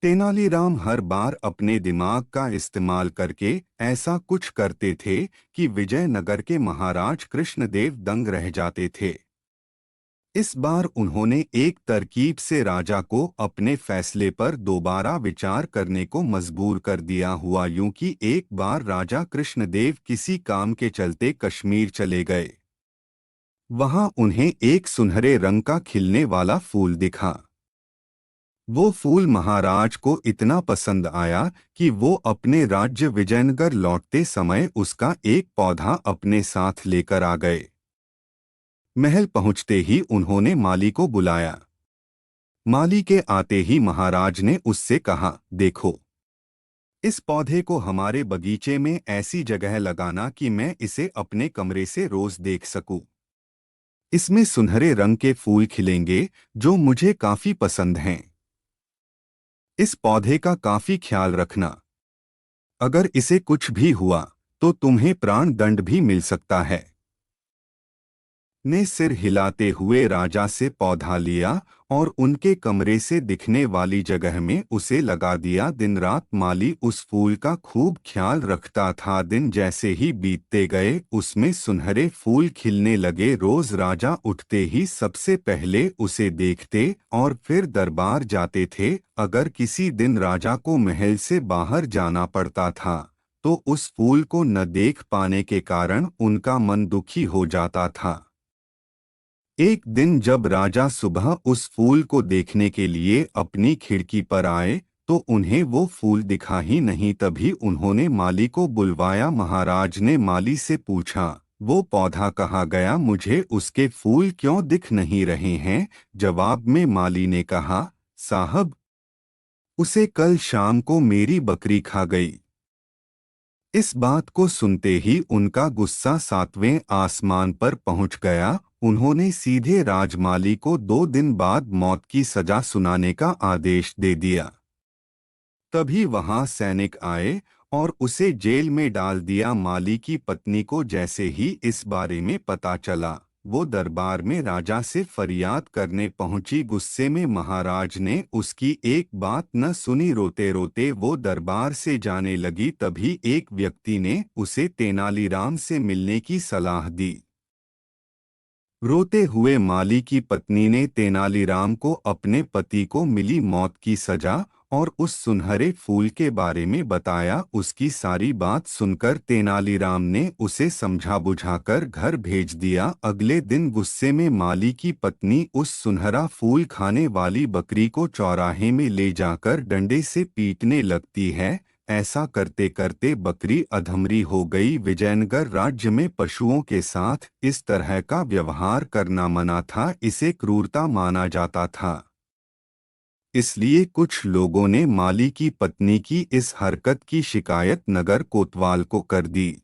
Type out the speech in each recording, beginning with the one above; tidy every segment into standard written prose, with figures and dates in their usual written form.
तेनालीराम हर बार अपने दिमाग का इस्तेमाल करके ऐसा कुछ करते थे कि विजयनगर के महाराज कृष्णदेव दंग रह जाते थे। इस बार उन्होंने एक तरकीब से राजा को अपने फैसले पर दोबारा विचार करने को मजबूर कर दिया। हुआ यूं कि एक बार राजा कृष्णदेव किसी काम के चलते कश्मीर चले गए। वहां उन्हें एक सुनहरे रंग का खिलने वाला फूल दिखा। वो फूल महाराज को इतना पसंद आया कि वो अपने राज्य विजयनगर लौटते समय उसका एक पौधा अपने साथ लेकर आ गए। महल पहुंचते ही उन्होंने माली को बुलाया। माली के आते ही महाराज ने उससे कहा, देखो, इस पौधे को हमारे बगीचे में ऐसी जगह लगाना कि मैं इसे अपने कमरे से रोज देख सकूं। इसमें सुनहरे रंग के फूल खिलेंगे जो मुझे काफी पसंद हैं। इस पौधे का काफी ख्याल रखना। अगर इसे कुछ भी हुआ तो तुम्हें प्राण दंड भी मिल सकता है। ने सिर हिलाते हुए राजा से पौधा लिया और उनके कमरे से दिखने वाली जगह में उसे लगा दिया। दिन रात माली उस फूल का खूब ख्याल रखता था। दिन जैसे ही बीतते गए उसमें सुनहरे फूल खिलने लगे। रोज राजा उठते ही सबसे पहले उसे देखते और फिर दरबार जाते थे। अगर किसी दिन राजा को महल से बाहर जाना पड़ता था तो उस फूल को न देख पाने के कारण उनका मन दुखी हो जाता था। एक दिन जब राजा सुबह उस फूल को देखने के लिए अपनी खिड़की पर आए तो उन्हें वो फूल दिखा ही नहीं। तभी उन्होंने माली को बुलवाया। महाराज ने माली से पूछा, वो पौधा कहाँ गया? मुझे उसके फूल क्यों दिख नहीं रहे हैं? जवाब में माली ने कहा, साहब, उसे कल शाम को मेरी बकरी खा गई। इस बात को सुनते ही उनका गुस्सा सातवें आसमान पर पहुंच गया। उन्होंने सीधे राजमाली को 2 दिन बाद मौत की सजा सुनाने का आदेश दे दिया। तभी वहां सैनिक आए और उसे जेल में डाल दिया। माली की पत्नी को जैसे ही इस बारे में पता चला वो दरबार में राजा से फरियाद करने पहुंची। गुस्से में महाराज ने उसकी एक बात न सुनी। रोते रोते वो दरबार से जाने लगी। तभी एक व्यक्ति ने उसे तेनालीराम से मिलने की सलाह दी। रोते हुए माली की पत्नी ने तेनालीराम को अपने पति को मिली मौत की सजा और उस सुनहरे फूल के बारे में बताया। उसकी सारी बात सुनकर तेनालीराम ने उसे समझा बुझाकर घर भेज दिया। अगले दिन गुस्से में माली की पत्नी उस सुनहरा फूल खाने वाली बकरी को चौराहे में ले जाकर डंडे से पीटने लगती है। ऐसा करते करते बकरी अधमरी हो गई। विजयनगर राज्य में पशुओं के साथ इस तरह का व्यवहार करना मना था। इसे क्रूरता माना जाता था। इसलिए कुछ लोगों ने माली की पत्नी की इस हरकत की शिकायत नगर कोतवाल को कर दी।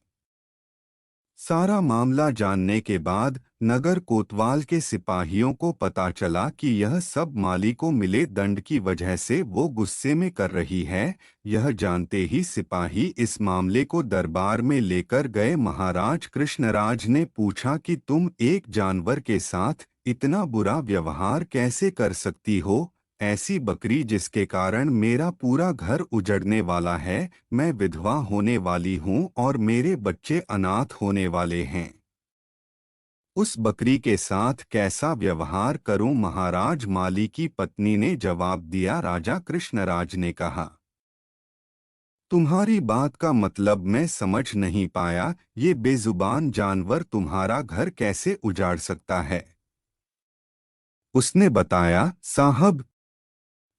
सारा मामला जानने के बाद नगर कोतवाल के सिपाहियों को पता चला कि यह सब माली को मिले दंड की वजह से वो गुस्से में कर रही है। यह जानते ही सिपाही इस मामले को दरबार में लेकर गए। महाराज कृष्णराज ने पूछा कि तुम एक जानवर के साथ इतना बुरा व्यवहार कैसे कर सकती हो? ऐसी बकरी जिसके कारण मेरा पूरा घर उजड़ने वाला है। मैं विधवा होने वाली हूँ और मेरे बच्चे अनाथ होने वाले हैं। उस बकरी के साथ कैसा व्यवहार करूं? महाराज माली की पत्नी ने जवाब दिया। राजा कृष्णराज ने कहा, तुम्हारी बात का मतलब मैं समझ नहीं पाया। ये बेजुबान जानवर तुम्हारा घर कैसे उजाड़ सकता है? उसने बताया, साहब,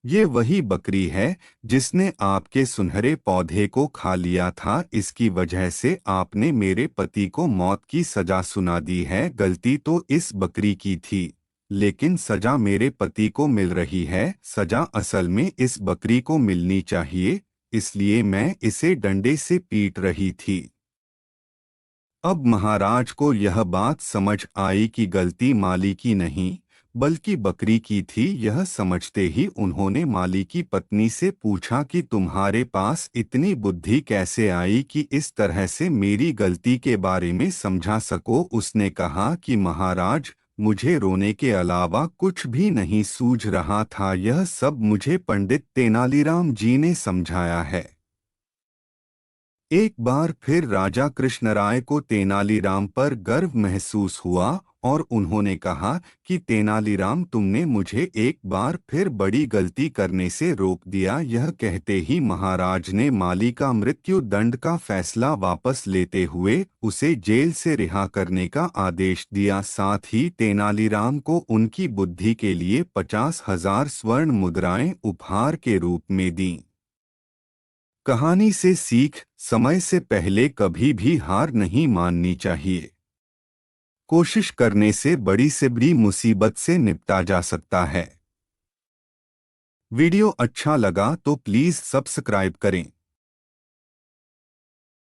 ये वही बकरी है जिसने आपके सुनहरे पौधे को खा लिया था। इसकी वजह से आपने मेरे पति को मौत की सजा सुना दी है। गलती तो इस बकरी की थी, लेकिन सजा मेरे पति को मिल रही है। सजा असल में इस बकरी को मिलनी चाहिए, इसलिए मैं इसे डंडे से पीट रही थी। अब महाराज को यह बात समझ आई कि गलती माली की नहीं बल्कि बकरी की थी। यह समझते ही उन्होंने माली की पत्नी से पूछा कि तुम्हारे पास इतनी बुद्धि कैसे आई कि इस तरह से मेरी गलती के बारे में समझा सको? उसने कहा कि महाराज, मुझे रोने के अलावा कुछ भी नहीं सूझ रहा था। यह सब मुझे पंडित तेनालीराम जी ने समझाया है। एक बार फिर राजा कृष्णराय को तेनालीराम पर गर्व महसूस हुआ और उन्होंने कहा कि तेनालीराम, तुमने मुझे एक बार फिर बड़ी गलती करने से रोक दिया। यह कहते ही महाराज ने माली का मृत्यु दंड का फैसला वापस लेते हुए उसे जेल से रिहा करने का आदेश दिया। साथ ही तेनालीराम को उनकी बुद्धि के लिए 50,000 स्वर्ण मुद्राएं उपहार के रूप में दी। कहानी से सीख: समय से पहले कभी भी हार नहीं माननी चाहिए। कोशिश करने से बड़ी से बड़ी मुसीबत से निपटा जा सकता है। वीडियो अच्छा लगा तो प्लीज़ सब्सक्राइब करें।